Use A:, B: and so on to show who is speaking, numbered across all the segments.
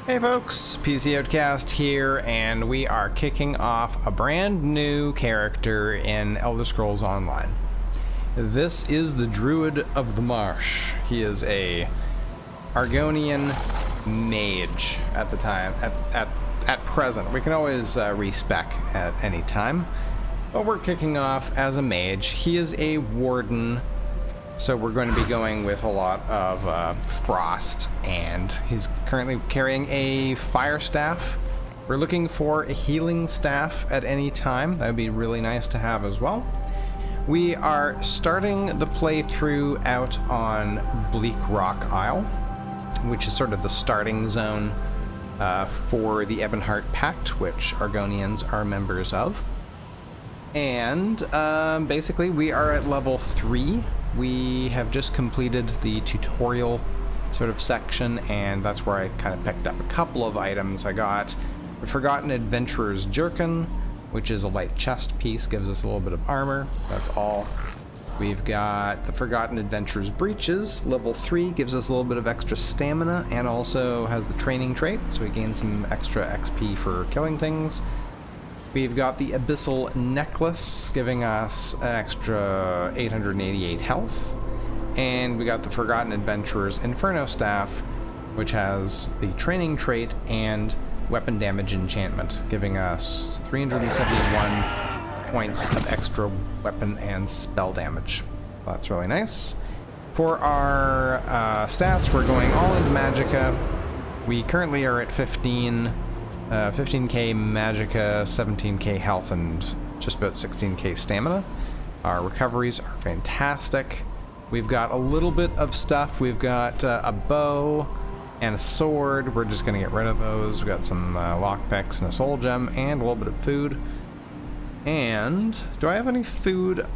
A: Hey folks, PC Outcast here, and we are kicking off a brand new character in Elder Scrolls Online. This is the Druid of the Marsh. He is a Argonian mage at the time, at present. We can always respec at any time, but we're kicking off as a mage. He is a warden, so we're going to be going with a lot of frost, and he's currently carrying a fire staff. We're looking for a healing staff at any time. That would be really nice to have as well. We are starting the playthrough out on Bleakrock Isle, which is sort of the starting zone for the Ebonheart Pact, which Argonians are members of. And basically we are at level 3. We have just completed the tutorial sort of section, and that's where I kind of picked up a couple of items. I got the Forgotten Adventurer's Jerkin, which is a light chest piece, gives us a little bit of armor. That's all. We've got the Forgotten Adventurer's Breeches, level 3, gives us a little bit of extra stamina, and also has the training trait, so we gain some extra XP for killing things. We've got the Abyssal Necklace, giving us an extra 888 health. And we got the Forgotten Adventurer's Inferno Staff, which has the training trait and weapon damage enchantment, giving us 371 points of extra weapon and spell damage. That's really nice. For our stats, we're going all into Magicka. We currently are at 15k Magicka, 17k health, and just about 16k stamina. Our recoveries are fantastic. We've got a little bit of stuff. We've got a bow and a sword. We're just going to get rid of those. We've got some lockpicks and a soul gem and a little bit of food. And do I have any food?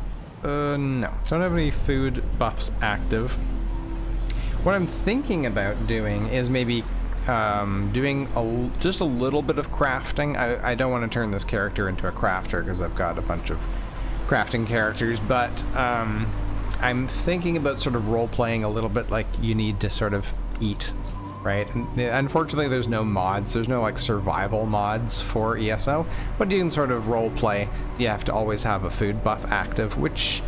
A: No, don't have any food buffs active. What I'm thinking about doing is maybe doing just a little bit of crafting. I don't want to turn this character into a crafter because I've got a bunch of crafting characters, but I'm thinking about sort of role-playing a little bit like you need to sort of eat, right? And unfortunately, there's no mods. There's no like survival mods for ESO, but you can sort of role-play. You have to always have a food buff active, which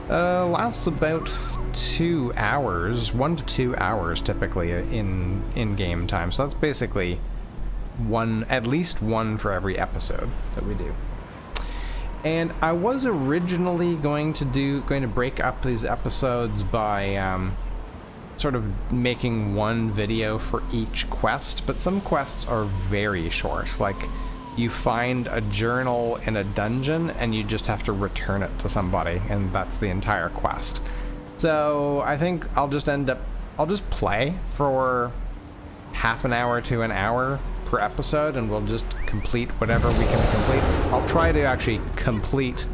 A: lasts about 2 hours, 1 to 2 hours typically in game time. So that's basically at least one for every episode that we do. And I was originally going to break up these episodes by sort of making one video for each quest, but some quests are very short. Like, you find a journal in a dungeon and you just have to return it to somebody, and that's the entire quest. So I think I'll just play for half an hour to an hour per episode, and we'll just complete whatever we can complete. I'll try to actually complete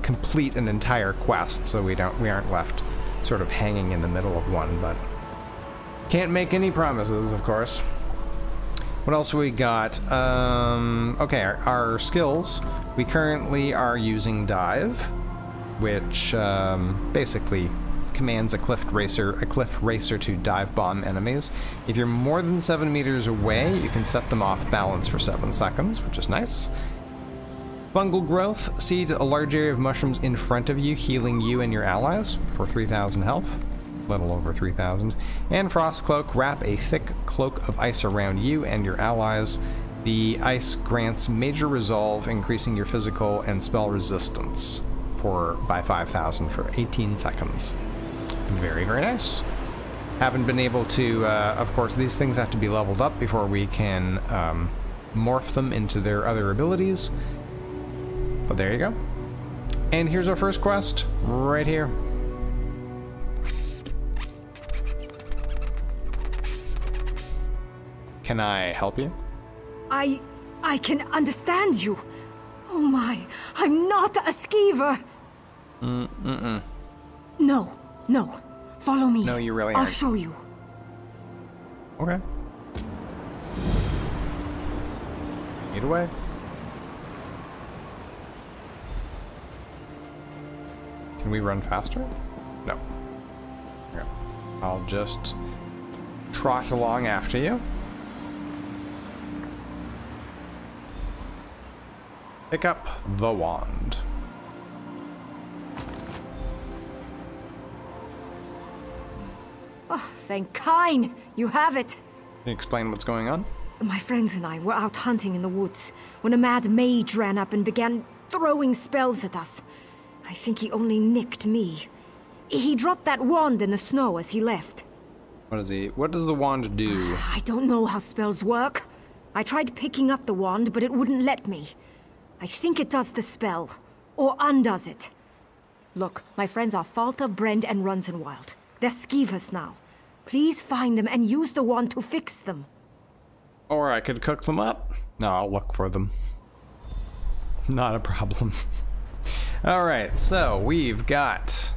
A: complete an entire quest, so we aren't left sort of hanging in the middle of one, but can't make any promises, of course. What else we got? Okay, our skills. We currently are using Dive, which basically commands a cliff racer to dive bomb enemies. If you're more than 7 meters away, you can set them off balance for 7 seconds, which is nice. Fungal growth, seed a large area of mushrooms in front of you, healing you and your allies for 3,000 health, a little over 3,000. And frost cloak, wrap a thick cloak of ice around you and your allies. The ice grants major resolve, increasing your physical and spell resistance by 5,000 for 18 seconds. Very, very nice. Haven't been able to, of course, these things have to be leveled up before we can morph them into their other abilities. But there you go. And here's our first quest, right here. Can I help you?
B: I can understand you. Oh my, I'm not a skeever. No. Follow me.
A: No, you really aren't.
B: I'll show you.
A: Okay. Lead away. Can we run faster? No. Okay. I'll just trot along after you. Pick up the wand.
B: Oh, thank Kine! You have it!
A: Can you explain what's going on?
B: My friends and I were out hunting in the woods when a mad mage ran up and began throwing spells at us. I think he only nicked me. He dropped that wand in the snow as he left.
A: What does the wand do?
B: I don't know how spells work. I tried picking up the wand, but it wouldn't let me. I think it does the spell, or undoes it. Look, my friends are Falta, Brend, and Runzenwild. They're skeevers now. Please find them and use the wand to fix them.
A: Or I could cook them up. No, I'll look for them. Not a problem. Alright, so we've got...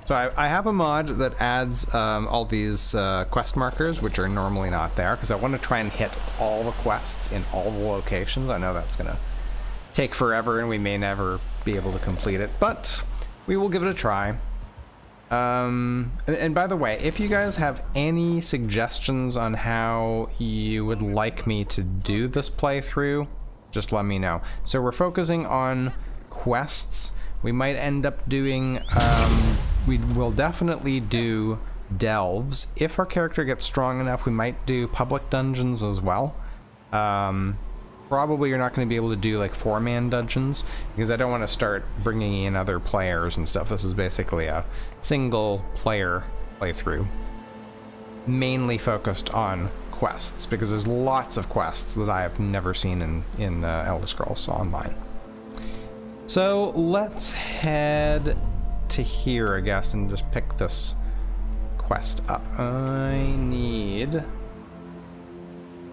A: So I have a mod that adds all these quest markers, which are normally not there, because I want to try and hit all the quests in all the locations. I know that's going to take forever, and we may never be able to complete it, but we will give it a try. And by the way, if you guys have any suggestions on how you would like me to do this playthrough, just let me know. So we're focusing on quests. We might end up doing, we will definitely do delves. If our character gets strong enough, we might do public dungeons as well. Probably you're not going to be able to do like 4-man dungeons, because I don't want to start bringing in other players and stuff. This is basically a single player playthrough, mainly focused on quests, because there's lots of quests that I have never seen in Elder Scrolls Online. So let's head to here, I guess, and just pick this quest up. I need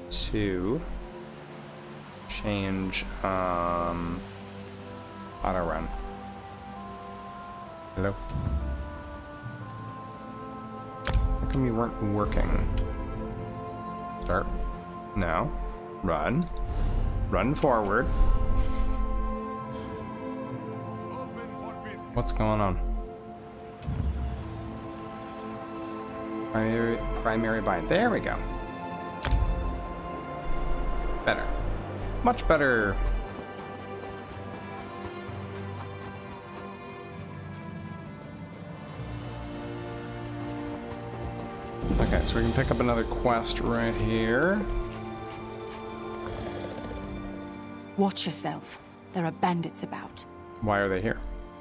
A: to change auto run. Hello? How come you weren't working? Start. No. Run. Run forward. What's going on? Primary bind. There we go. Better. Much better. Okay, so we can pick up another quest right here.
C: Watch yourself. There are bandits about.
A: Why are they here?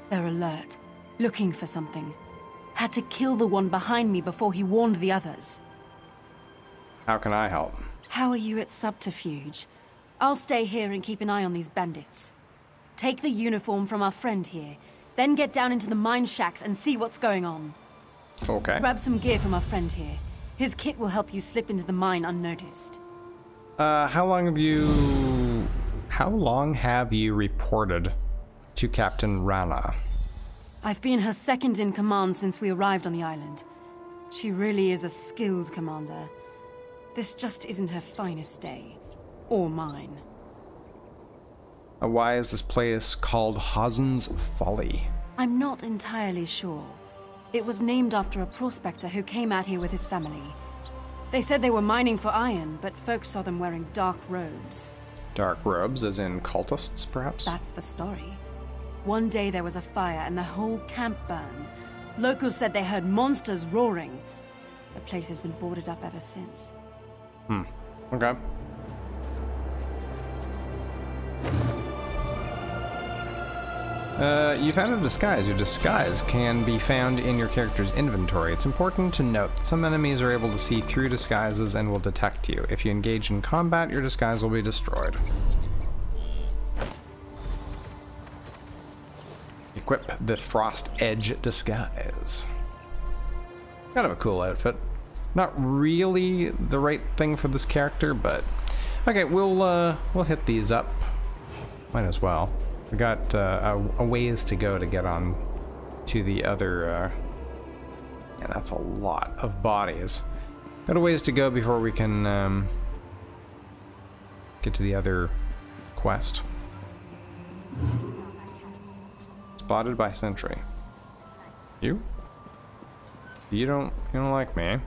C: They're alert, looking for something. Had to kill the one behind me before he warned the others.
A: How can I help?
C: How are you at subterfuge? I'll stay here and keep an eye on these bandits. Take the uniform from our friend here, then get down into the mine shacks and see what's going on.
A: Okay.
C: Grab some gear from our friend here. His kit will help you slip into the mine unnoticed.
A: How long have you reported to Captain Rana?
C: I've been her second in command since we arrived on the island. She really is a skilled commander. This just isn't her finest day. Or mine.
A: Why is this place called Hazen's Folly?
C: I'm not entirely sure. It was named after a prospector who came out here with his family. They said they were mining for iron, but folks saw them wearing dark robes.
A: Dark robes, as in cultists, perhaps?
C: That's the story. One day there was a fire and the whole camp burned. Locals said they heard monsters roaring. The place has been boarded up ever since.
A: Okay. You found a disguise. Your disguise can be found in your character's inventory. It's important to note that some enemies are able to see through disguises and will detect you. If you engage in combat, your disguise will be destroyed. Equip the Frost Edge disguise. Kind of a cool outfit. Not really the right thing for this character, but okay, we'll hit these up. Might as well. We got a ways to go to get on to the other. Yeah, that's a lot of bodies. Got a ways to go before we can get to the other quest. Spotted by sentry. You don't like me?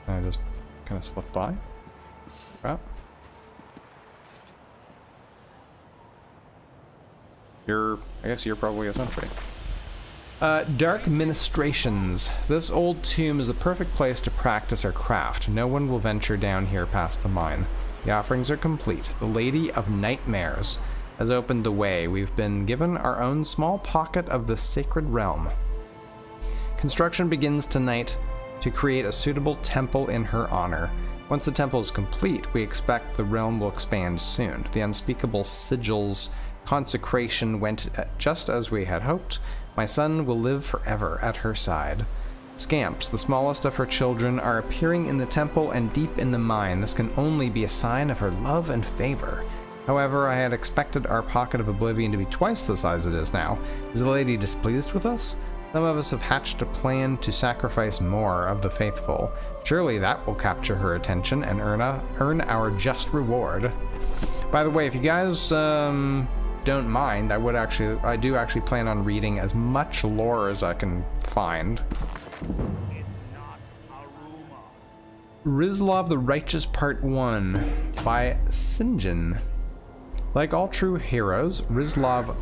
A: I just kind of slipped by. Well. I guess you're probably a sentry. Dark Ministrations. This old tomb is the perfect place to practice our craft. No one will venture down here past the mine. The offerings are complete. The Lady of Nightmares has opened the way. We've been given our own small pocket of the sacred realm. Construction begins tonight to create a suitable temple in her honor. Once the temple is complete, we expect the realm will expand soon. The unspeakable sigil's consecration went just as we had hoped. My son will live forever at her side. Scamps, the smallest of her children, are appearing in the temple and deep in the mine. This can only be a sign of her love and favor. However, I had expected our pocket of oblivion to be twice the size it is now. Is the lady displeased with us? Some of us have hatched a plan to sacrifice more of the faithful. Surely that will capture her attention and earn our just reward. By the way, if you guys don't mind, I do actually plan on reading as much lore as I can find. Rizlov the Righteous Part 1 by Sinjin. Like all true heroes, Rizlov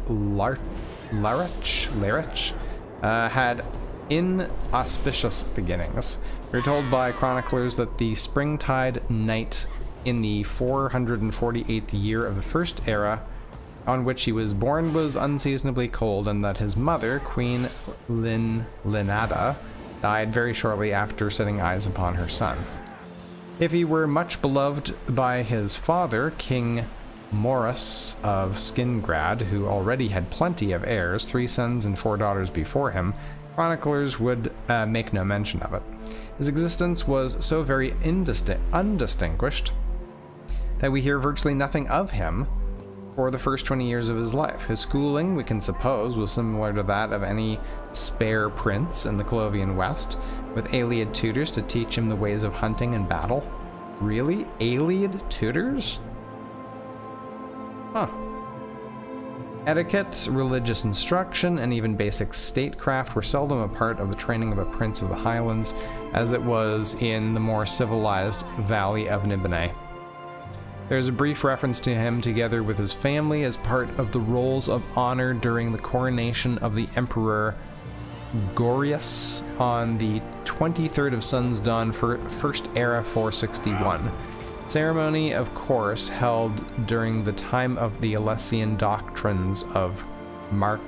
A: Larich had inauspicious beginnings. We're told by chroniclers that the springtide night in the 448th year of the First Era on which he was born was unseasonably cold, and that his mother, Queen Linada, died very shortly after setting eyes upon her son. If he were much beloved by his father, King Morris of Skingrad, who already had plenty of heirs, 3 sons and 4 daughters before him, chroniclers would make no mention of it. His existence was so very undistinguished that we hear virtually nothing of him for the first 20 years of his life. His schooling, we can suppose, was similar to that of any spare prince in the Clovian West, with Aeliad tutors to teach him the ways of hunting and battle. Really? Aeliad tutors? Huh. Etiquette, religious instruction, and even basic statecraft were seldom a part of the training of a prince of the Highlands, as it was in the more civilized Valley of Nibene. There's a brief reference to him together with his family as part of the rolls of honor during the coronation of the Emperor Gorius on the 23rd of Sun's Dawn for First Era 461. Ceremony, of course, held during the time of the Alessian doctrines of Maruk,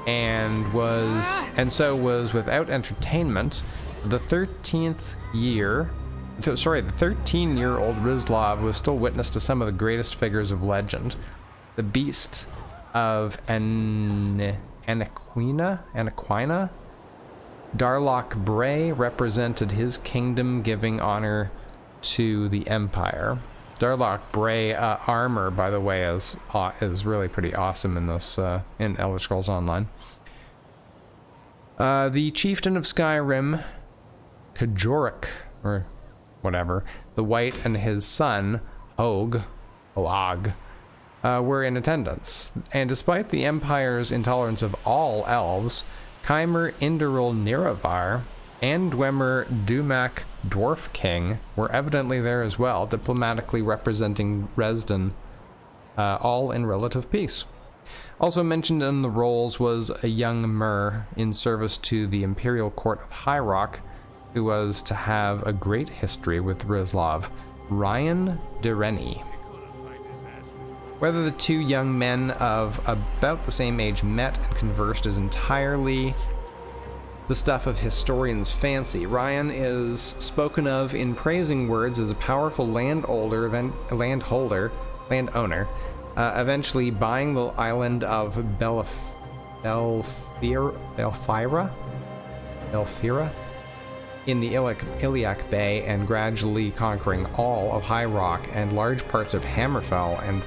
A: and so was without entertainment. The 13-year-old Rizlov was still witness to some of the greatest figures of legend. The beast of Anaquina, Darlock Bray represented his kingdom, giving honor to the Empire. Darlock Bray armor, by the way, is really pretty awesome in this in Elder Scrolls Online. The chieftain of Skyrim, Kajorik, or whatever, the White, and his son Og, were in attendance. And despite the Empire's intolerance of all elves, Khymer Indaril Niravar and Dwemer Dumak Dwarf King were evidently there as well, diplomatically representing Resden, all in relative peace. Also mentioned in the rolls was a young Mer in service to the Imperial Court of High Rock, who was to have a great history with Rizlov, Ryan Dereni. Whether the two young men of about the same age met and conversed is entirely the stuff of historians' fancy. Ryan is spoken of in praising words as a powerful landowner, eventually buying the island of Belfira in the Iliac Bay, and gradually conquering all of High Rock and large parts of Hammerfell and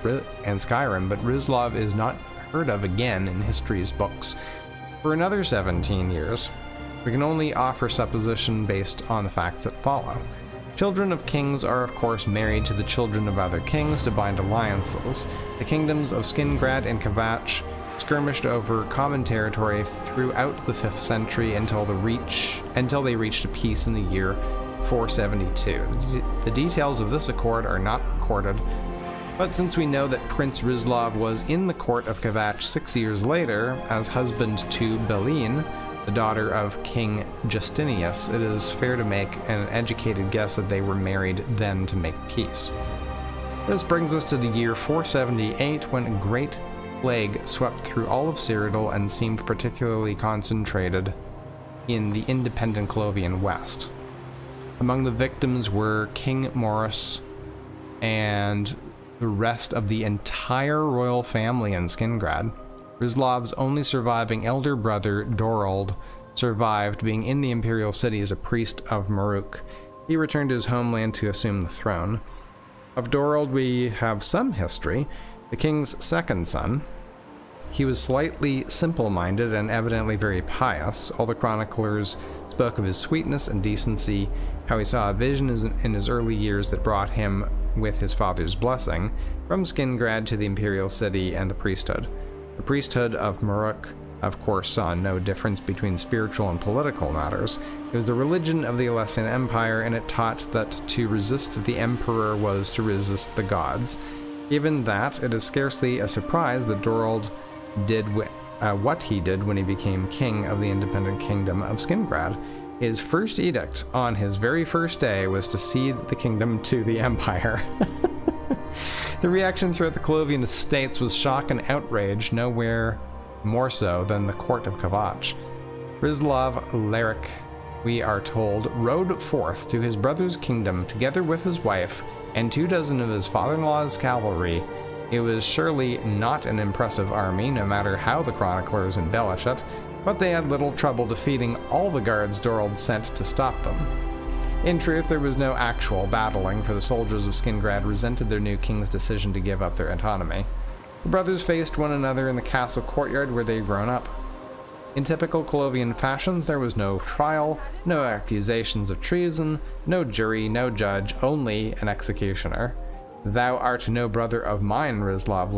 A: Skyrim, but Rizlov is not heard of again in history's books for another 17 years. We can only offer supposition based on the facts that follow. Children of kings are of course married to the children of other kings to bind alliances. The kingdoms of Skingrad and Kvatch skirmished over common territory throughout the 5th century until they reached a peace in the year 472. The details of this accord are not recorded, but since we know that Prince Rizlov was in the court of Kvatch 6 years later as husband to Beline, the daughter of King Justinius, it is fair to make an educated guess that they were married then to make peace. This brings us to the year 478, when a great plague swept through all of Cyrodiil and seemed particularly concentrated in the independent Clovian West. Among the victims were King Marsh and the rest of the entire royal family in Skingrad. Rizlov's only surviving elder brother, Dorold, survived, being in the imperial city as a priest of Maruk. He returned to his homeland to assume the throne. Of Dorold we have some history. The king's second son. He was slightly simple-minded and evidently very pious. All the chroniclers spoke of his sweetness and decency, how he saw a vision in his early years that brought him, with his father's blessing, from Skingrad to the imperial city and the priesthood. The priesthood of Maruk, of course, saw no difference between spiritual and political matters. It was the religion of the Alessian Empire, and it taught that to resist the emperor was to resist the gods. Given that, it is scarcely a surprise that Dorold did what he did when he became king of the independent kingdom of Skingrad. His first edict on his very first day was to cede the kingdom to the Empire. The reaction throughout the Clovian estates was shock and outrage, nowhere more so than the court of Kvatch. Rizlov Leric, we are told, rode forth to his brother's kingdom together with his wife and 24 of his father-in-law's cavalry. It was surely not an impressive army, no matter how the chroniclers embellish it, but they had little trouble defeating all the guards Dorold sent to stop them. In truth, there was no actual battling, for the soldiers of Skingrad resented their new king's decision to give up their autonomy. The brothers faced one another in the castle courtyard where they'd grown up. In typical Clovian fashion, there was no trial, no accusations of treason, no jury, no judge, only an executioner. "Thou art no brother of mine," Rizlov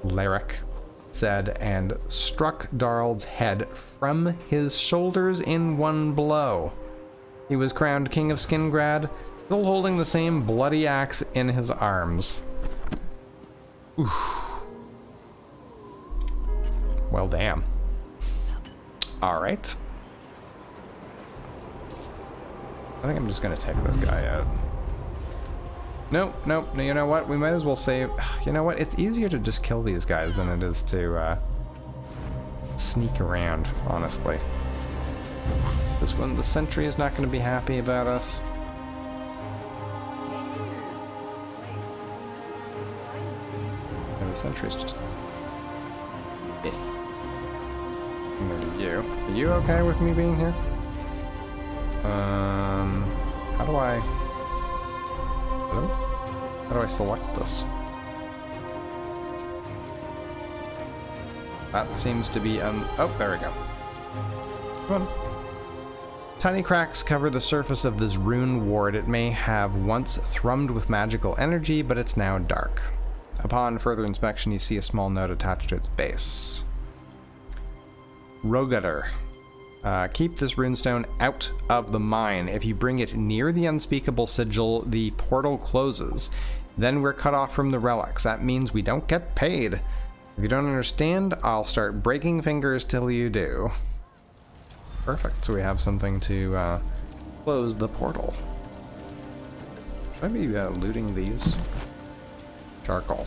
A: Leric said, and struck Dorold's head from his shoulders in one blow. He was crowned king of Skingrad, still holding the same bloody axe in his arms. Oof. Well, damn. Alright. I think I'm just gonna take this guy out. Nope, you know what? We might as well save... You know what? It's easier to just kill these guys than it is to, sneak around, honestly. This one, the sentry is not going to be happy about us. And the sentry's just... Eh. And then you. Are you okay with me being here? How do I... Hello? How do I select this? That seems to be oh, there we go. Come on. Tiny cracks cover the surface of this rune ward. It may have once thrummed with magical energy, but it's now dark. Upon further inspection, you see a small note attached to its base. Rogator. Keep this runestone out of the mine. If you bring it near the unspeakable sigil, the portal closes. Then we're cut off from the relics. That means we don't get paid. If you don't understand, I'll start breaking fingers till you do. Perfect. So we have something to close the portal. Should I be looting these? Charcoal.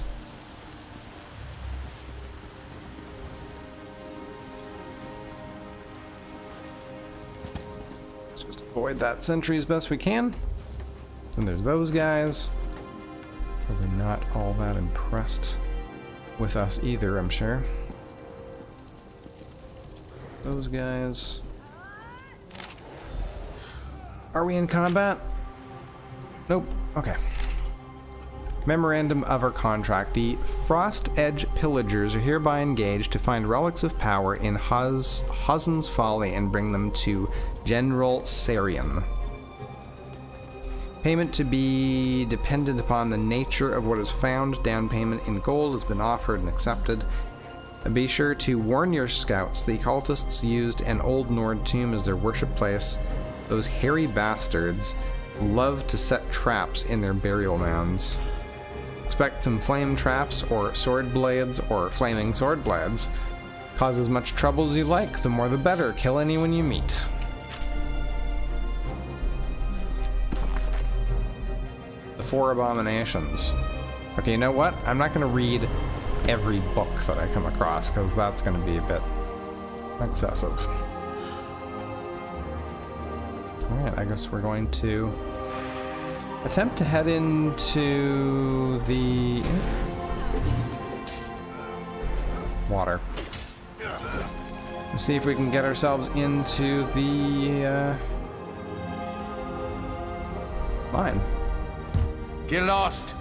A: Let's just avoid that sentry as best we can. And there's those guys. Probably not all that impressed with us either, I'm sure. Those guys. Are we in combat? Nope. Okay. Memorandum of our contract. The Frost Edge Pillagers are hereby engaged to find relics of power in Hazen's Folly and bring them to General Sarian. Payment to be dependent upon the nature of what is found. Down payment in gold has been offered and accepted. Be sure to warn your scouts the cultists used an old Nord tomb as their worship place. Those hairy bastards love to set traps in their burial mounds. Expect some flame traps or sword blades or flaming sword blades. Cause as much trouble as you like, the more the better. Kill anyone you meet. The 4 abominations. Okay, you know what? I'm not going to read every book that I come across, because that's going to be a bit excessive. Alright, I guess we're going to attempt to head into the water. Let's see if we can get ourselves into the mine.
D: Get lost!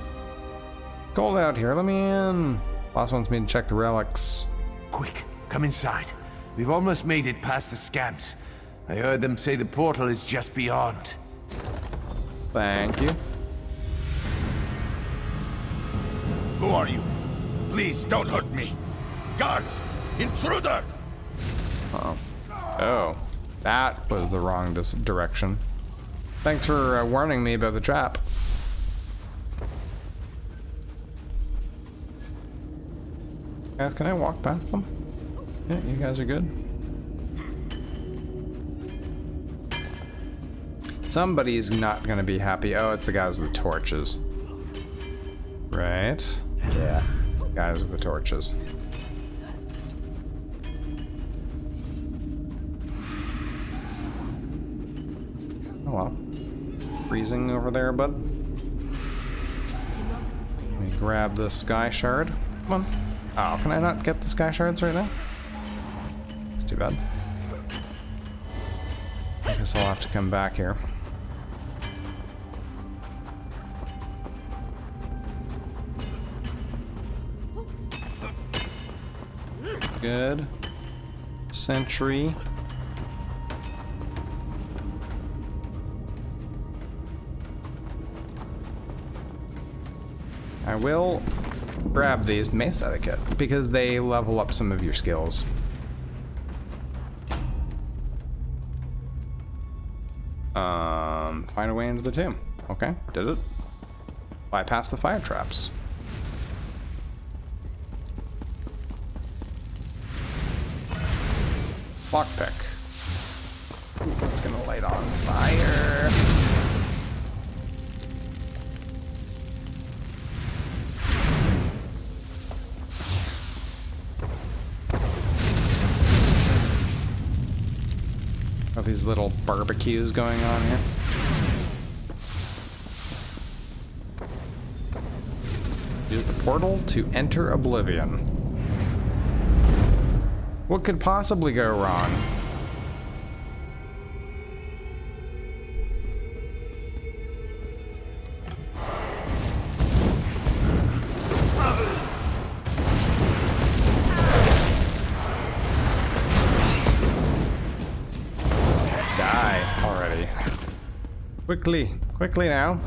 A: Cold out here, let me in. Boss wants me to check the relics.
D: Quick, come inside. We've almost made it past the scamps. I heard them say the portal is just beyond.
A: Thank you.
E: Who are you? Please don't hurt me. Guards! Intruder!
A: Oh, that was the wrong direction. Thanks for warning me about the trap. Guys, can I walk past them? Yeah, you guys are good. Somebody's not gonna be happy. Oh, it's the guys with the torches. Right. Yeah, guys with the torches. Oh well. Freezing over there, bud. Let me grab this sky shard. Come on. Oh, can I not get the sky shards right now? It's too bad. I guess I'll have to come back here. Good. Sentry. I will grab these mace etiquette because they level up some of your skills. Find a way into the tomb. Okay, did it. Bypass the fire traps. Lockpick. Ooh, that's gonna light on fire. Got these little barbecues going on here. Use the portal to enter Oblivion. What could possibly go wrong? Die already. Quickly, quickly now.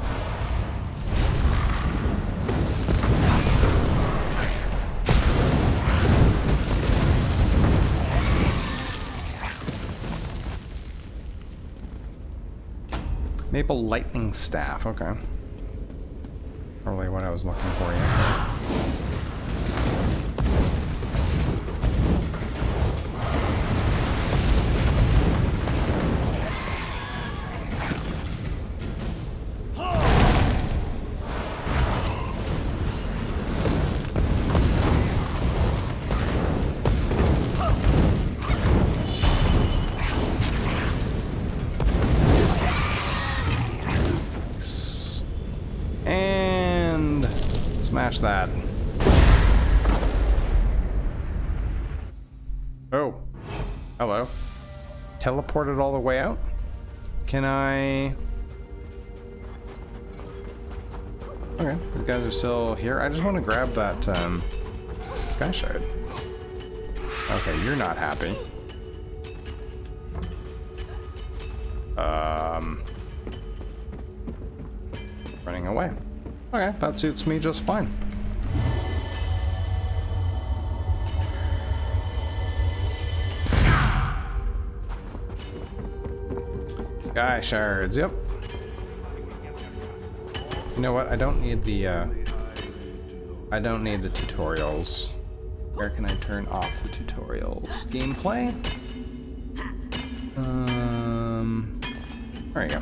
A: Maple lightning staff, okay. Probably what I was looking for, yeah. Smash that. Oh. Hello. Teleported all the way out? Can I... Okay, these guys are still here. I just want to grab that sky shard. Okay, you're not happy. Running away. Okay, that suits me just fine. Sky shards, yep. You know what? I don't need the tutorials. Where can I turn off the tutorials? Gameplay? There you go.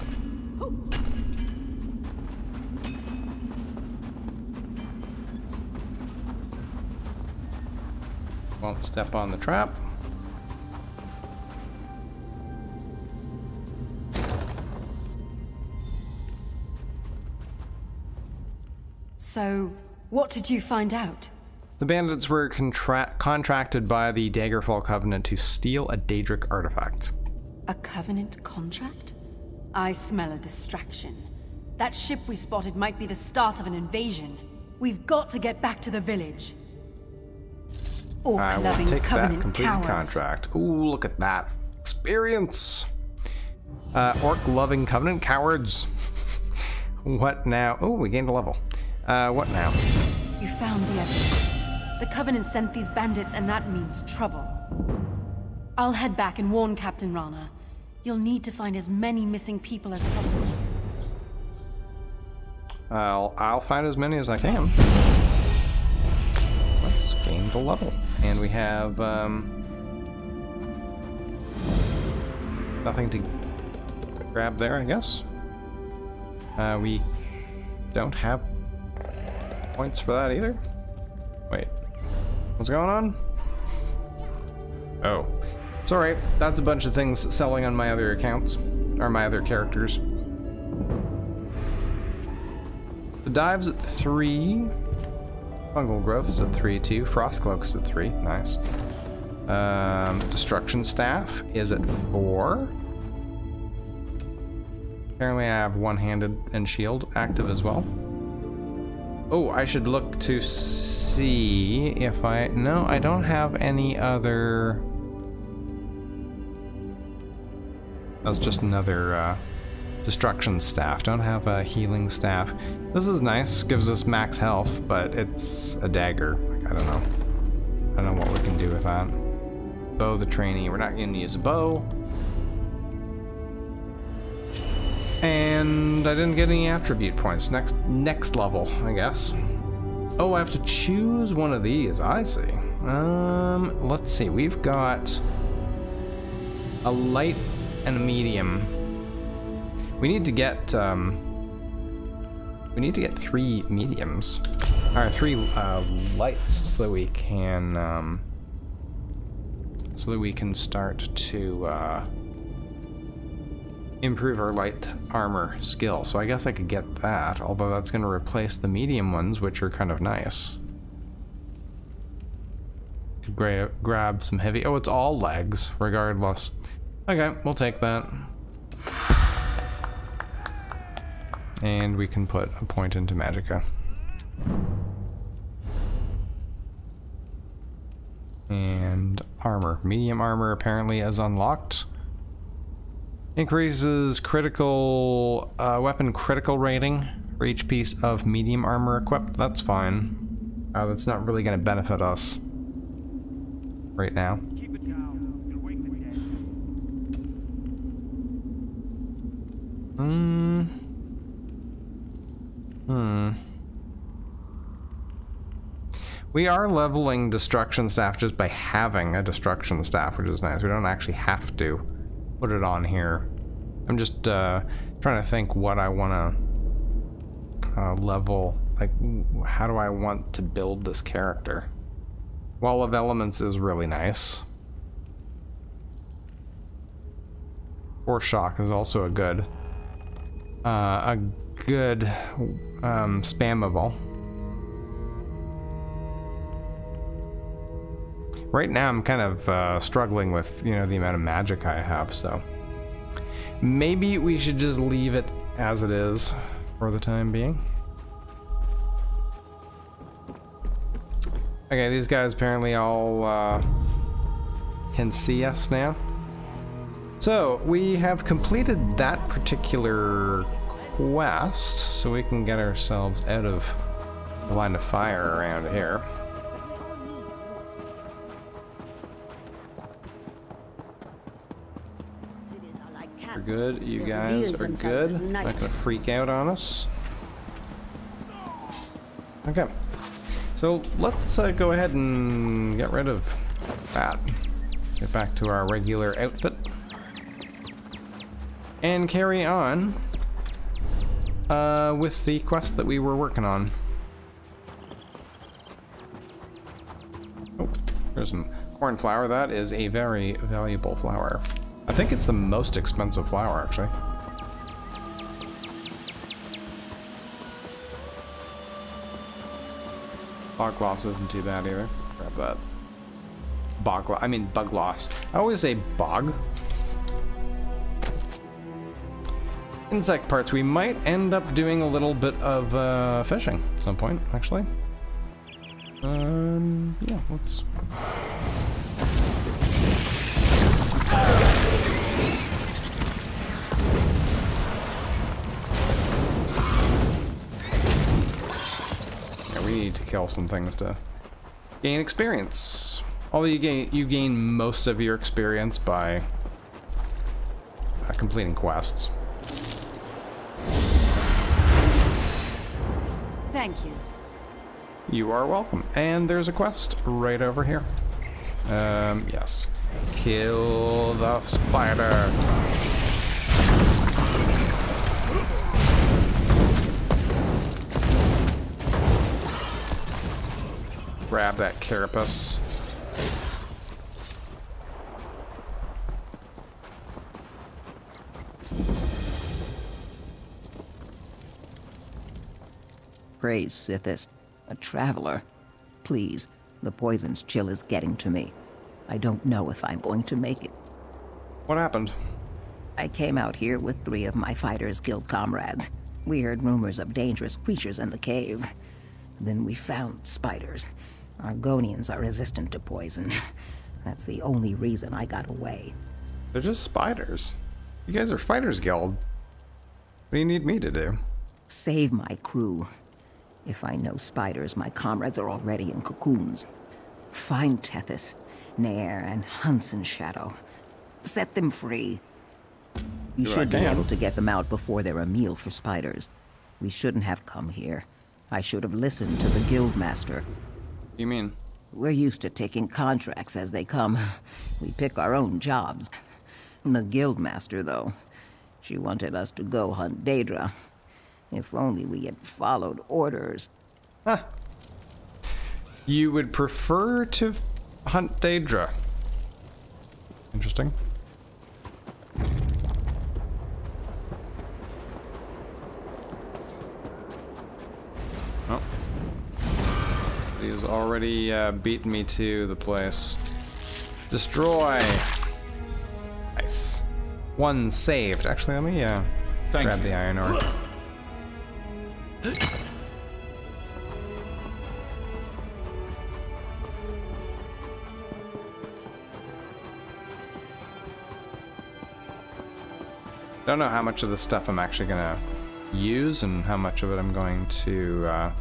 A: Won't step on the trap.
C: So, what did you find out?
A: The bandits were contracted by the Daggerfall Covenant to steal a Daedric artifact.
C: A Covenant contract? I smell a distraction. That ship we spotted might be the start of an invasion. We've got to get back to the village.
A: I will take that completed
C: cowards.
A: contract. Ooh, look at that. Experience! Orc-loving Covenant cowards. What now? Oh, we gained a level. What now?
C: You found the evidence. The Covenant sent these bandits, and that means trouble. I'll head back and warn Captain Rana. You'll need to find as many missing people as possible.
A: I'll find as many as I can. Let's gain the level. And we have, nothing to grab there, I guess. We don't have points for that either. Wait, what's going on? Oh, it's alright. That's a bunch of things selling on my other accounts, or my other characters. The dive's at 3. Fungal growth is at 3 too. Frost cloak's at 3. Nice. Destruction staff is at 4. Apparently I have one-handed and shield active as well. Oh, I should look to see if no, I don't have any other. That's just another destruction staff. Don't have a healing staff. This is nice, gives us max health, but it's a dagger. Like, I don't know. I don't know what we can do with that. Bow the trainee. We're not going to use a bow. And I didn't get any attribute points. Next level, I guess. Oh, I have to choose one of these. I see. Let's see. We've got a light and a medium. We need to get 3 mediums, or 3 lights, so that we can start to improve our light armor skill. So I guess I could get that, although that's going to replace the medium ones, which are kind of nice. Grab some heavy. Oh, it's all legs, regardless. Okay, we'll take that. And we can put a point into Magicka. And armor. Medium armor apparently is unlocked. Increases critical weapon critical rating for each piece of medium armor equipped. That's fine. That's not really going to benefit us right now.
F: Keep it down. You'll wake the dead.
A: We are leveling destruction staff just by having a destruction staff, which is nice. We don't actually have to put it on here. I'm just trying to think what I want to level. Like, how do I want to build this character? Wall of Elements is really nice. Force Shock is also a good spammable. Right now I'm kind of struggling with, you know, the amount of magic I have, so maybe we should just leave it as it is for the time being. Okay, these guys apparently all can see us now. So we have completed that particular quest, so we can get ourselves out of the line of fire around here. are good. You guys are good. Not gonna freak out on us. Okay. So let's go ahead and get rid of that. Get back to our regular outfit. And carry on with the quest that we were working on. Oh, there's some cornflower. That is a very valuable flower. I think it's the most expensive flower, actually. Bog gloss isn't too bad either. Grab that. Bug gloss. I always say bog. Insect parts. We might end up doing a little bit of fishing at some point, actually. Yeah, let's... We need to kill some things to gain experience. Although you gain most of your experience by completing quests.
C: Thank you.
A: You are welcome. And there's a quest right over here. Yes. Kill the spider. Grab that carapace.
G: Praise Sithis, a traveler. Please, the poison's chill is getting to me. I don't know if I'm going to make it.
A: What happened?
G: I came out here with 3 of my Fighters Guild comrades. We heard rumors of dangerous creatures in the cave. Then we found spiders. Argonians are resistant to poison. That's the only reason I got away.
A: They're just spiders. You guys are Fighters Guild. What do you need me to do?
G: Save my crew. If I know spiders, my comrades are already in cocoons. Find Tethys, Nair, and Hunson Shadow. Set them free. You should be able to get them out before they're a meal for spiders. We shouldn't have come here. I should have listened to the Guildmaster.
A: You mean?
G: We're used to taking contracts as they come. We pick our own jobs. The Guildmaster, though, she wanted us to go hunt Daedra. If only we had followed orders.
A: Huh. You would prefer to hunt Daedra. Interesting. Oh. He's already beaten me to the place. Destroy! Nice. One saved. Actually, let me grab the iron ore. Don't know how much of this stuff I'm actually gonna use and how much of it I'm going to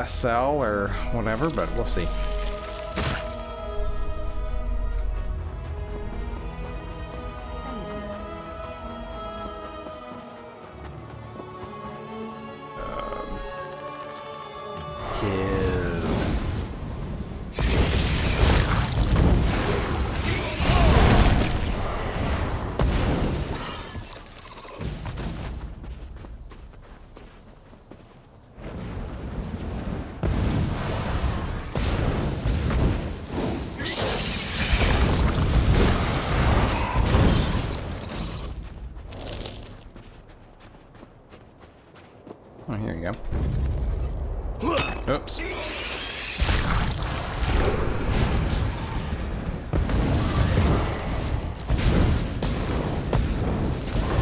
A: sell or whatever, but we'll see. Oh, here you go. Oops.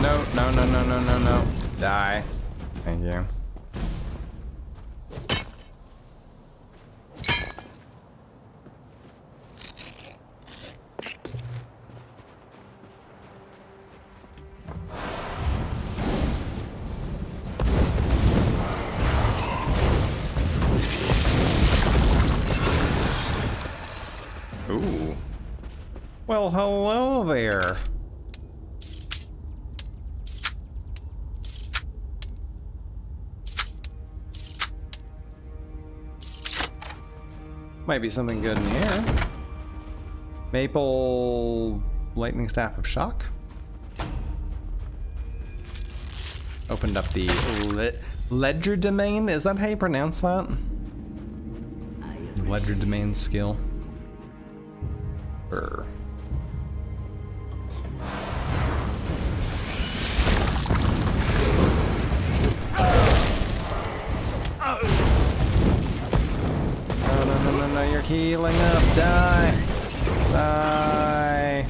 A: No, no, no, no, no, no, no. Die. Thank you. Ooh. Well, hello there. Might be something good in here. Maple lightning staff of shock. Opened up the ledger domain. Is that how you pronounce that? Ledger domain skill. Brr. No, you're healing up. Die. Die.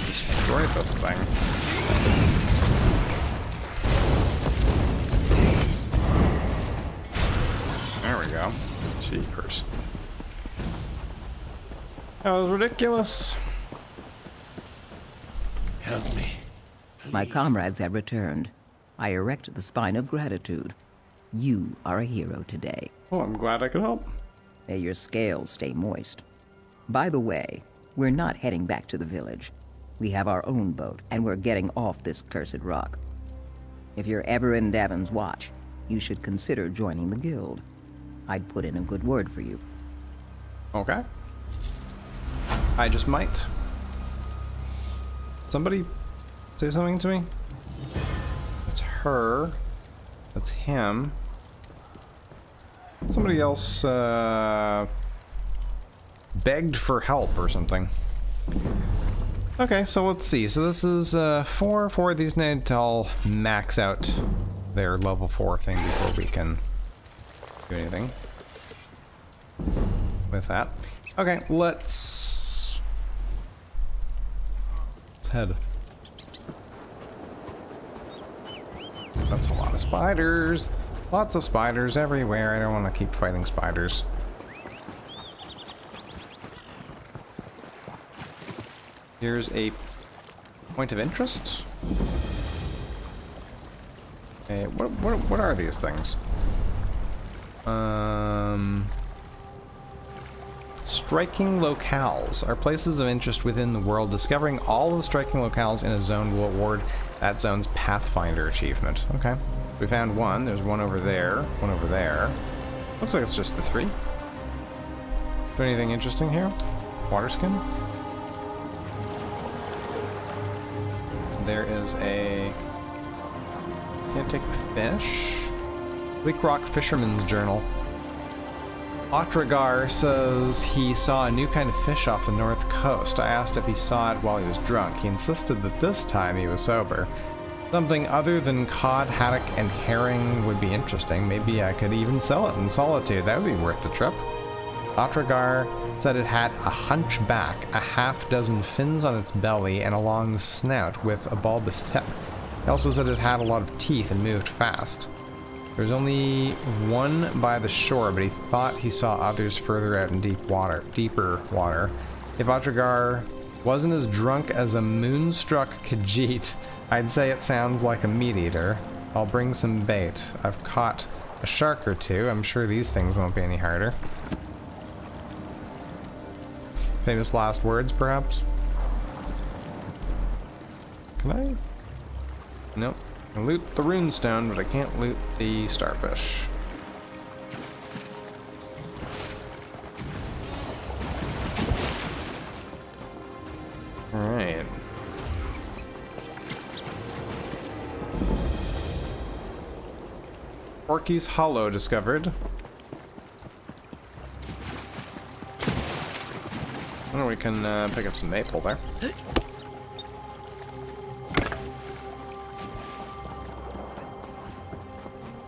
A: Destroy this thing. Jeepers. That was ridiculous.
D: Help me.
G: My comrades have returned. I erect the spine of gratitude. You are a hero today.
A: Well, I'm glad I could help.
G: May your scales stay moist. By the way, we're not heading back to the village. We have our own boat, and we're getting off this cursed rock. If you're ever in Davin's watch, you should consider joining the guild. I'd put in a good word for you.
A: Okay. I just might. Somebody say something to me? That's her. That's him. Somebody else begged for help or something. Okay, so let's see. So this is 4. 4 of these need to all max out their level 4 thing before we can do anything with that. Okay, let's head. That's a lot of spiders. Lots of spiders everywhere. I don't want to keep fighting spiders. Here's a point of interest. Okay, what are these things? Striking locales are places of interest within the world. Discovering all of the striking locales in a zone will award that zone's Pathfinder achievement. Okay. We found one. There's one over there. One over there. Looks like it's just the 3. Is there anything interesting here? Water skin? There is a... Can't take the fish. Bleakrock Fisherman's Journal. Otragar says he saw a new kind of fish off the north coast. I asked if he saw it while he was drunk. He insisted that this time he was sober. Something other than cod, haddock, and herring would be interesting. Maybe I could even sell it in solitude. That would be worth the trip. Otragar said it had a hunchback, a half-dozen fins on its belly, and a long snout with a bulbous tip. He also said it had a lot of teeth and moved fast. There's only one by the shore, but he thought he saw others further out in deeper water. If Otragar wasn't as drunk as a moonstruck Khajiit, I'd say it sounds like a meat-eater. I'll bring some bait. I've caught a shark or 2. I'm sure these things won't be any harder. Famous last words, perhaps? Can I? Nope. I can loot the runestone, but I can't loot the starfish. Alright. Porky's Hollow discovered. Oh, we can pick up some maple there.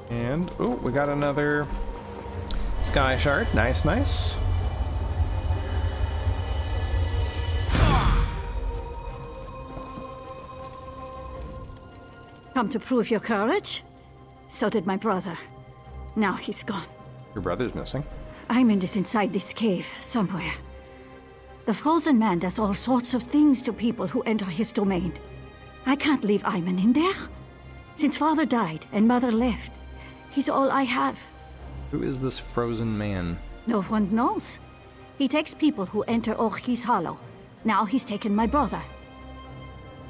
A: And, oh, we got another sky shard. Nice, nice.
H: Come to prove your courage? So did my brother. Now he's gone.
A: Your brother's missing.
H: Ayman is inside this cave, somewhere. The Frozen Man does all sorts of things to people who enter his domain. I can't leave Ayman in there. Since Father died and Mother left, he's all I have.
A: Who is this frozen man?
H: No one knows. He takes people who enter Orchi's Hollow. Now he's taken my brother.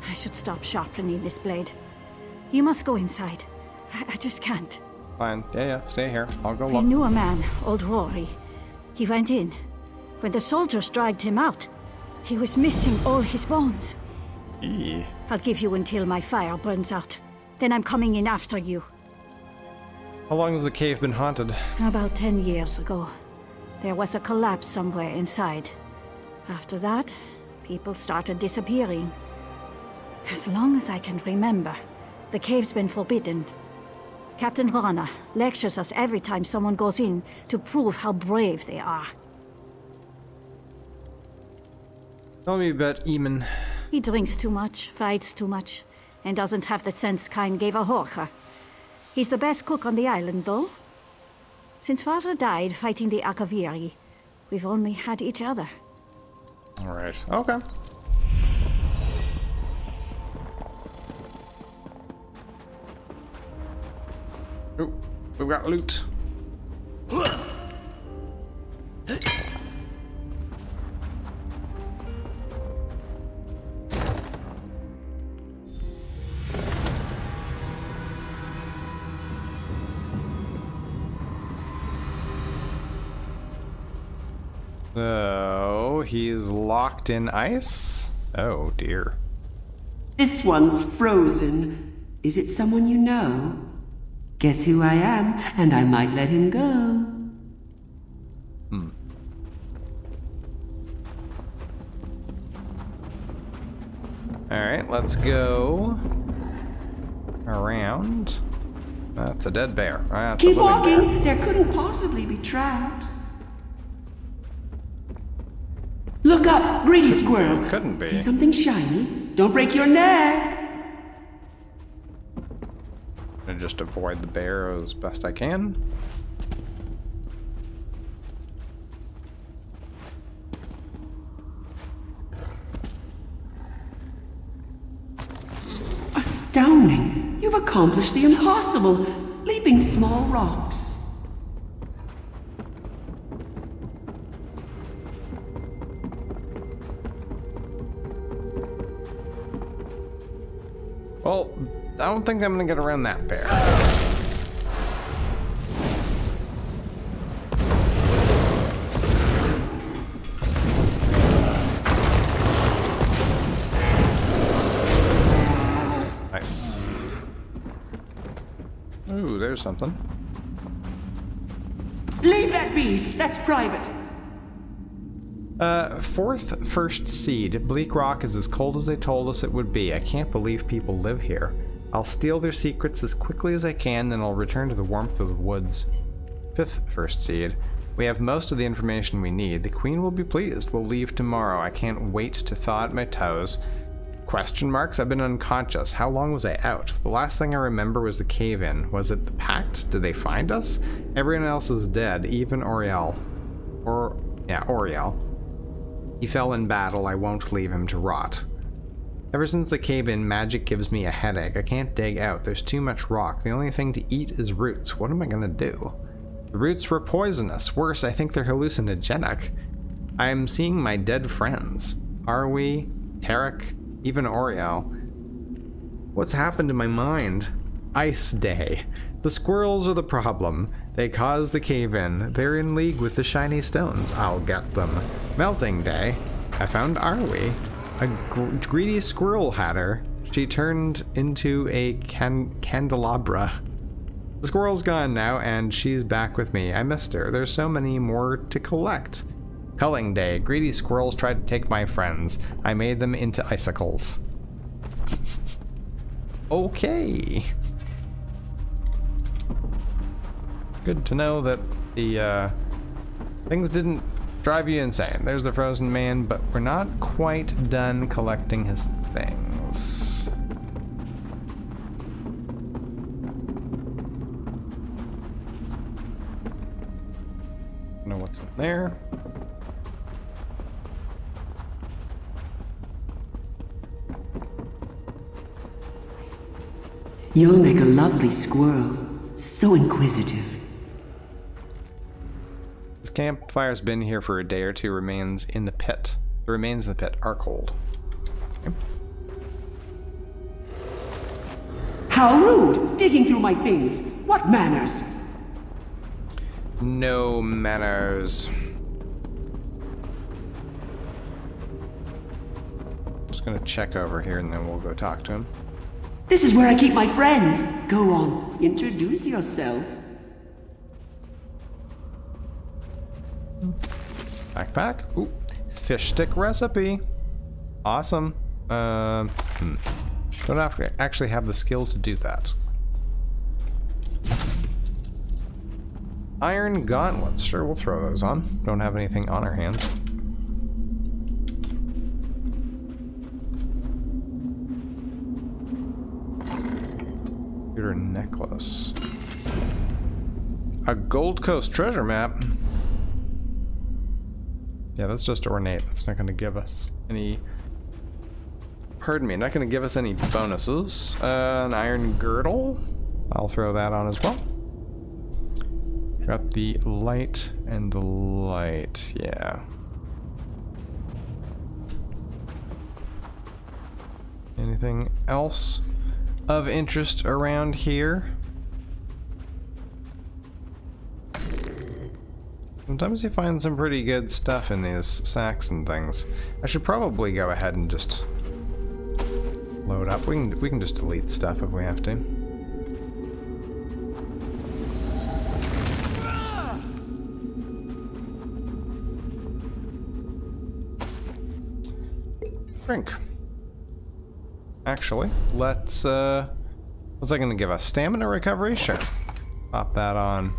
H: I should stop sharpening this blade. You must go inside. I just can't.
A: Fine. Yeah, stay here. I'll go
H: I
A: look.
H: knew a man, old Rory. He went in. When the soldiers dragged him out, he was missing all his bones.
A: Eee.
H: I'll give you until my fire burns out. Then I'm coming in after you.
A: How long has the cave been haunted?
H: About 10 years ago. There was a collapse somewhere inside. After that, people started disappearing. As long as I can remember, the cave's been forbidden. Captain Rana lectures us every time someone goes in to prove how brave they are.
A: Tell me about Eamon.
H: He drinks too much, fights too much, and doesn't have the sense Kain gave a Horker. He's the best cook on the island, though. Since Father died fighting the Akaviri, we've only had each other.
A: Alright. Okay. Oh, we've got loot. So, he's locked in ice? Oh dear.
I: This one's frozen. Is it someone you know? Guess who I am, and I might let him go.
A: Alright, let's go around. That's a dead bear. That's
I: Keep
A: a living
I: walking. There couldn't possibly be traps. Look up, greedy squirrel.
A: Couldn't be.
I: See something shiny? Don't break your neck.
A: And just avoid the bear as best I can.
I: Astounding. You've accomplished the impossible, leaping small rocks.
A: Well, I don't think I'm gonna get around that bear. Nice. Ooh, there's something.
I: Leave that be. That's private.
A: Fourth first seed. Bleakrock is as cold as they told us it would be. I can't believe people live here. I'll steal their secrets as quickly as I can, then I'll return to the warmth of the woods. Fifth first seed. We have most of the information we need. The queen will be pleased. We'll leave tomorrow. I can't wait to thaw out my toes. Question marks? I've been unconscious. How long was I out? The last thing I remember was the cave-in. Was it the Pact? Did they find us? Everyone else is dead, even Oriel. Oriel. He fell in battle. I won't leave him to rot. Ever since the cave-in, magic gives me a headache. I can't dig out. There's too much rock. The only thing to eat is roots. What am I gonna do? The roots were poisonous. Worse, I think they're hallucinogenic. I'm seeing my dead friends. Arwe, Tarek, even Oriel. What's happened to my mind? Ice Day. The squirrels are the problem. They caused the cave-in. They're in league with the shiny stones. I'll get them. Melting Day. I found Arwe. A greedy squirrel had her. She turned into a candelabra. The squirrel's gone now, and she's back with me. I missed her. There's so many more to collect. Culling Day. Greedy squirrels tried to take my friends. I made them into icicles. Okay. Good to know that the things didn't drive you insane. There's the frozen man, but we're not quite done collecting his things. Don't know what's in there.
I: You'll make a lovely squirrel. So inquisitive.
A: This campfire's been here for a day or two. Remains in the pit. The remains in the pit are cold. Okay.
I: How rude! Digging through my things. What manners?
A: No manners. Just gonna check over here and then we'll go talk to him.
I: This is where I keep my friends. Go on, introduce yourself.
A: Backpack. Ooh, fish stick recipe. Awesome. Don't have to actually have the skill to do that. Iron gauntlets. Sure, we'll throw those on. Don't have anything on our hands. Computer necklace. A Gold Coast treasure map. Yeah, that's just ornate. That's not going to give us any... Pardon me, not going to give us any bonuses. An iron girdle. I'll throw that on as well. Got the light and the light. Yeah. Anything else of interest around here? Sometimes you find some pretty good stuff in these sacks and things. I should probably go ahead and just load up. We can just delete stuff if we have to. Drink. Actually, let's what's that gonna give us? Stamina recovery? Sure. Pop that on.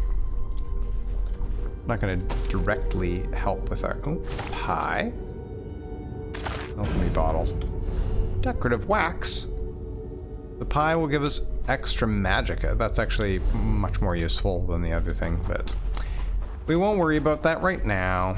A: Not gonna directly help with our pie. Alchemy bottle. Decorative wax. The pie will give us extra magicka. That's actually much more useful than the other thing, but we won't worry about that right now.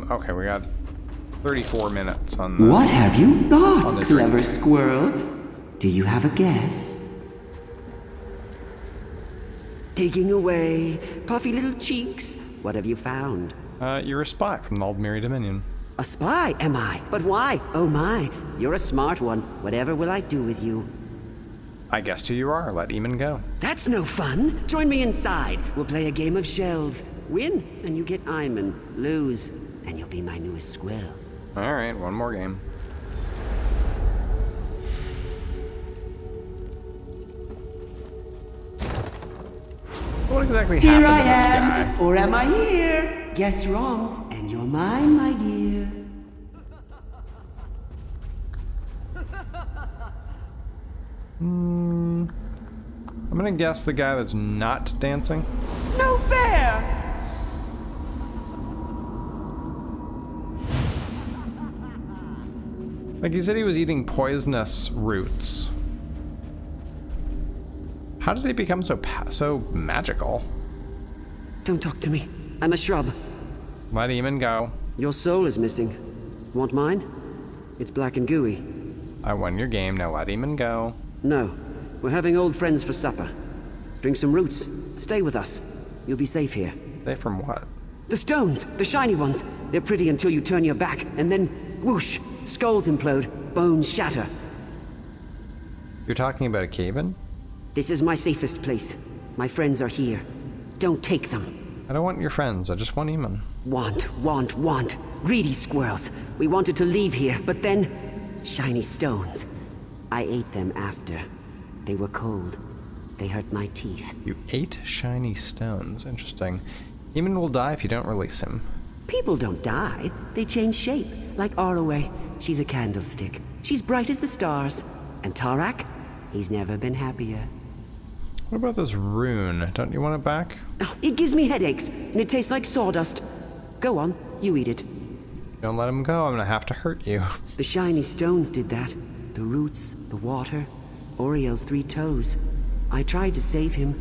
A: Okay, we got 34 minutes on the...
I: What have you got, clever squirrel? Do you have a guess? Digging away, puffy little cheeks. What have you found?
A: You're a spy from the Aldmeri Dominion.
I: A spy, am I? But why? Oh my, you're a smart one. Whatever will I do with you?
A: I guessed who you are. Let Eamon go.
I: That's no fun. Join me inside. We'll play a game of shells. Win, and you get Iman. Lose, and you'll be my newest squirrel.
A: Alright, one more game. What exactly happened to this guy?
I: Or am I here? Guess wrong, and you're mine, my dear.
A: I'm gonna guess the guy that's not dancing.
I: No fair!
A: Like, he said he was eating poisonous roots. How did he become so magical?
I: Don't talk to me. I'm a shrub.
A: Let Eamon go.
I: Your soul is missing. Want mine? It's black and gooey.
A: I won your game, now let Eamon go.
I: No. We're having old friends for supper. Drink some roots. Stay with us. You'll be safe here.
A: Safe from what?
I: The stones! The shiny ones! They're pretty until you turn your back, and then whoosh! Skulls implode, bones shatter.
A: You're talking about a cave-in?
I: This is my safest place. My friends are here. Don't take them.
A: I don't want your friends, I just want Eamon.
I: Want. Greedy squirrels. We wanted to leave here, but then... shiny stones. I ate them after. They were cold. They hurt my teeth.
A: You ate shiny stones. Interesting. Eamon will die if you don't release him.
I: People don't die. They change shape. Like Arroway. She's a candlestick. She's bright as the stars. And Tarak? He's never been happier.
A: What about this rune? Don't you want it back?
I: Oh, it gives me headaches, and it tastes like sawdust. Go on, you eat it.
A: Don't let him go, I'm gonna have to hurt you.
I: The shiny stones did that. the roots, the water, Oriel's 3 toes. I tried to save him,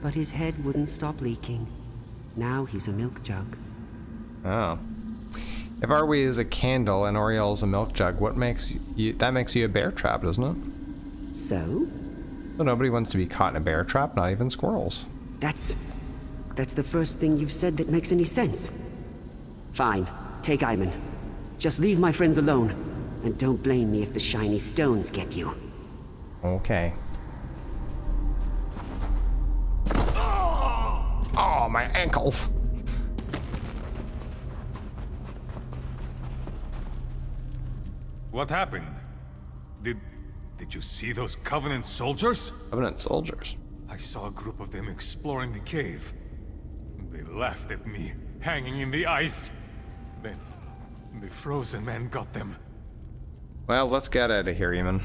I: but his head wouldn't stop leaking. Now he's a milk jug.
A: Oh. If Arwe is a candle and Oriel's a milk jug, what makes you... That makes you a bear trap, doesn't it?
I: So?
A: Well, nobody wants to be caught in a bear trap, not even squirrels.
I: That's the first thing you've said that makes any sense. Fine, take Ivan. Just leave my friends alone, and don't blame me if the shiny stones get you.
A: Okay. Oh, my ankles!
J: What happened? Did you see those Covenant soldiers?
A: Covenant soldiers?
J: I saw a group of them exploring the cave. They laughed at me, hanging in the ice. Then, the frozen man got them.
A: Well, let's get out of here, Eamon.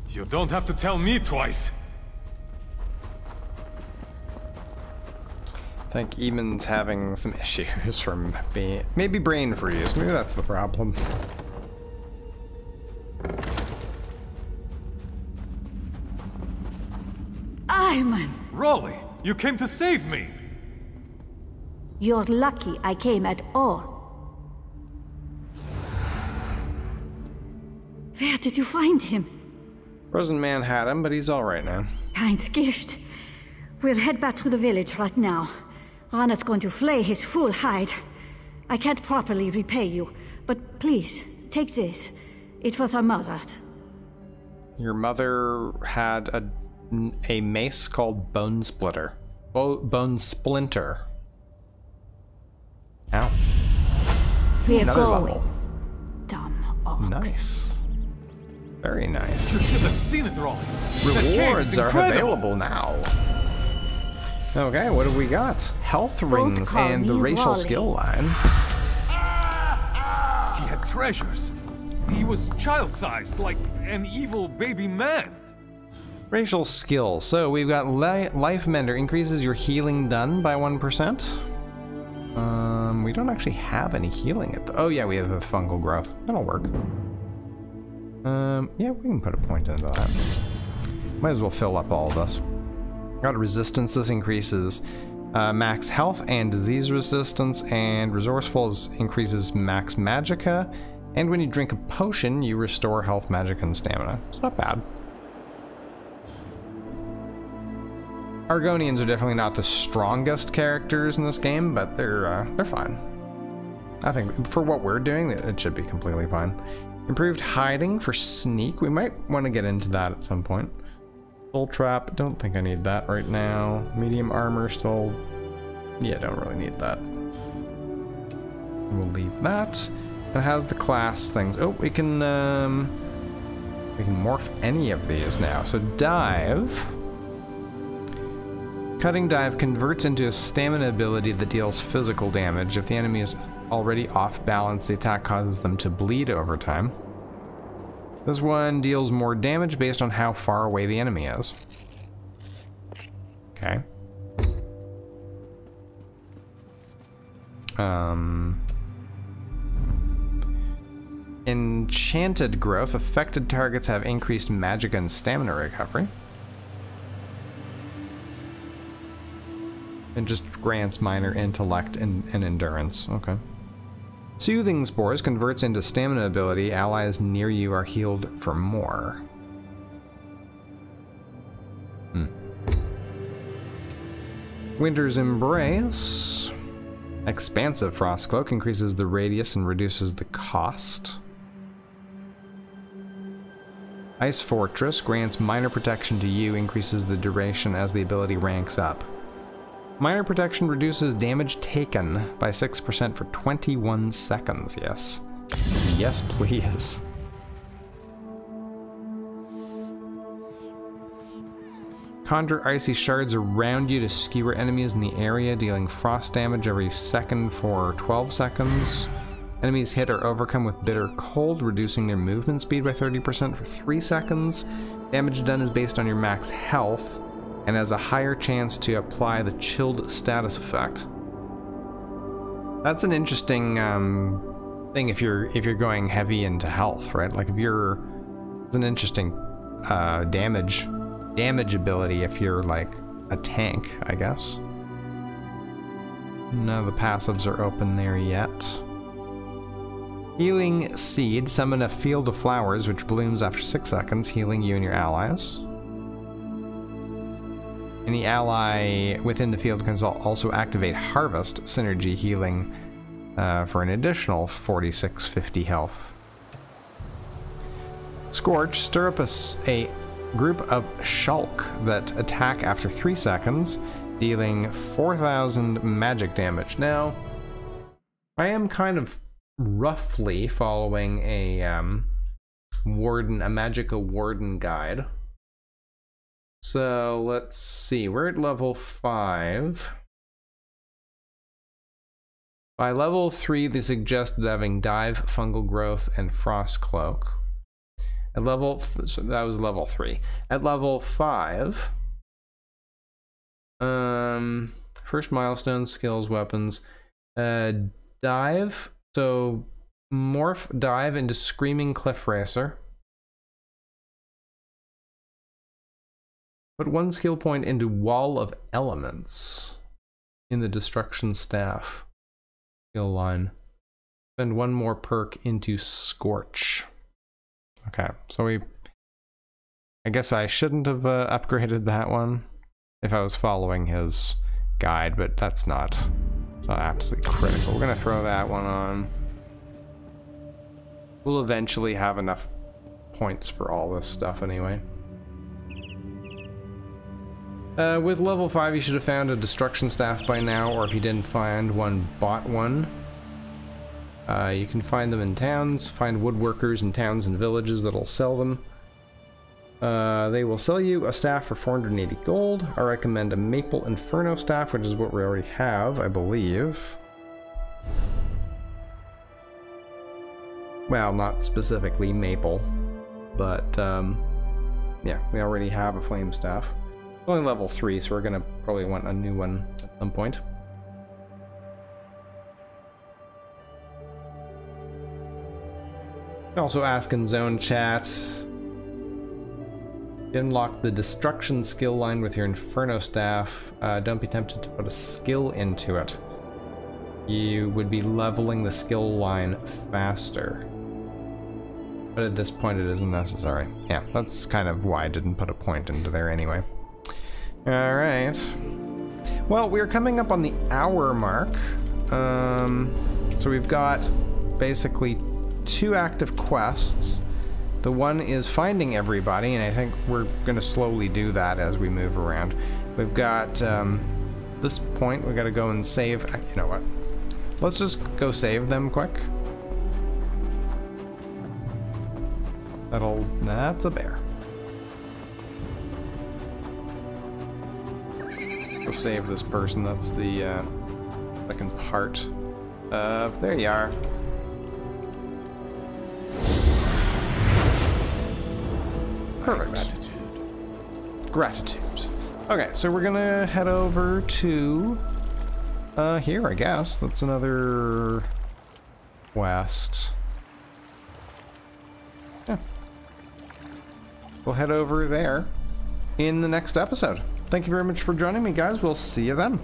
J: You don't have to tell me twice.
A: I think Eamon's having some issues from being... Maybe brain freeze. Maybe that's the problem.
H: Iman!
J: Rolly, you came to save me!
H: You're lucky I came at all. Where did you find him?
A: Frozen Man had him, but he's alright now.
H: Kind gift. We'll head back to the village right now. Rana's going to flay his full hide. I can't properly repay you, but please, take this. It was our mother's.
A: Your mother had a mace called Bone Splitter. Bone Splinter. Ow.
H: We're
A: Another
H: going.
A: level.
H: Dumb ox.
A: Nice. Very nice.
J: You should have seen it, Rolly.
A: Rewards are available now. Okay, what have we got? Health rings and the racial skill line.
J: He had treasures. He was child-sized, like an evil baby man.
A: Racial skill. So we've got Life Mender increases your healing done by 1%. We don't actually have any healing at the... Oh yeah, we have the fungal growth. That'll work. Yeah, we can put a point into that. Might as well fill up all of this. Got a resistance. This increases max health and disease resistance, and resourceful increases max magicka. And when you drink a potion, you restore health, magic, and stamina. It's not bad. Argonians are definitely not the strongest characters in this game, but they're fine. I think for what we're doing, it should be completely fine. Improved hiding for sneak. We might want to get into that at some point. Soul trap. Don't think I need that right now. Medium armor still. Yeah, don't really need that. We'll leave that. It has the class things. Oh, we can morph any of these now. So dive. Cutting dive converts into a stamina ability that deals physical damage. If the enemy is already off balance, the attack causes them to bleed over time. This one deals more damage based on how far away the enemy is. Okay. Enchanted growth. Affected targets have increased magic and stamina recovery. It just grants minor intellect and endurance. Okay. Soothing Spores converts into stamina ability. Allies near you are healed for more. Winter's Embrace. Expansive Frost Cloak increases the radius and reduces the cost. Ice Fortress grants minor protection to you, increases the duration as the ability ranks up. Minor protection reduces damage taken by 6% for 21 seconds. Yes. Yes, please. Conjure icy shards around you to skewer enemies in the area, dealing frost damage every second for 12 seconds. Enemies hit or overcome with bitter cold, reducing their movement speed by 30% for 3 seconds. Damage done is based on your max health, and has a higher chance to apply the chilled status effect. That's an interesting thing if you're going heavy into health, right? Like if you're It's an interesting damage ability if you're like a tank, I guess. None of the passives are open there yet. Healing Seed. Summon a field of flowers which blooms after 6 seconds, healing you and your allies. Any ally within the field can also activate Harvest synergy healing for an additional 4650 health. Scorch. Stir up a group of Shulk that attack after 3 seconds, dealing 4000 magic damage. Now, I am kind of roughly following a Magicka Warden guide. So let's see, we're at level 5. By level 3, they suggested having Dive, Fungal Growth, and Frost Cloak. At level, so that was level 3. At level 5, first milestone, skills, weapons, Dive. So morph Dive into Screaming Cliff Racer. Put 1 skill point into Wall of Elements in the Destruction Staff skill line. Spend 1 more perk into Scorch. Okay, so I guess I shouldn't have upgraded that one if I was following his guide, but that's not absolutely critical. We're gonna throw that one on. We'll eventually have enough points for all this stuff anyway. With level 5, you should have found a Destruction Staff by now, or if you didn't find one, bought one. You can find them in towns, find woodworkers in towns and villages that'll sell them. They will sell you a staff for 480 gold. I recommend a Maple Inferno staff, which is what we already have, I believe. Well, not specifically maple, but yeah, we already have a flame staff. It's only level 3, so we're gonna probably want a new one at some point. Also ask in zone chat. You unlock the destruction skill line with your Inferno staff. Don't be tempted to put a skill into it. You would be leveling the skill line faster. But at this point it isn't necessary. Yeah, that's kind of why I didn't put a point into there anyway. Alright. Well, we're coming up on the hour mark. So we've got basically 2 active quests. The one is finding everybody, and I think we're going to slowly do that as we move around. We've got this point, we've got to go and save. You know what? Let's just go save them quick. That's a bear. Go save this person. That's the second part of. There you are. Perfect. Gratitude. Okay, so we're gonna head over to here, I guess. That's another quest. Yeah. We'll head over there in the next episode. Thank you very much for joining me, guys. We'll see you then.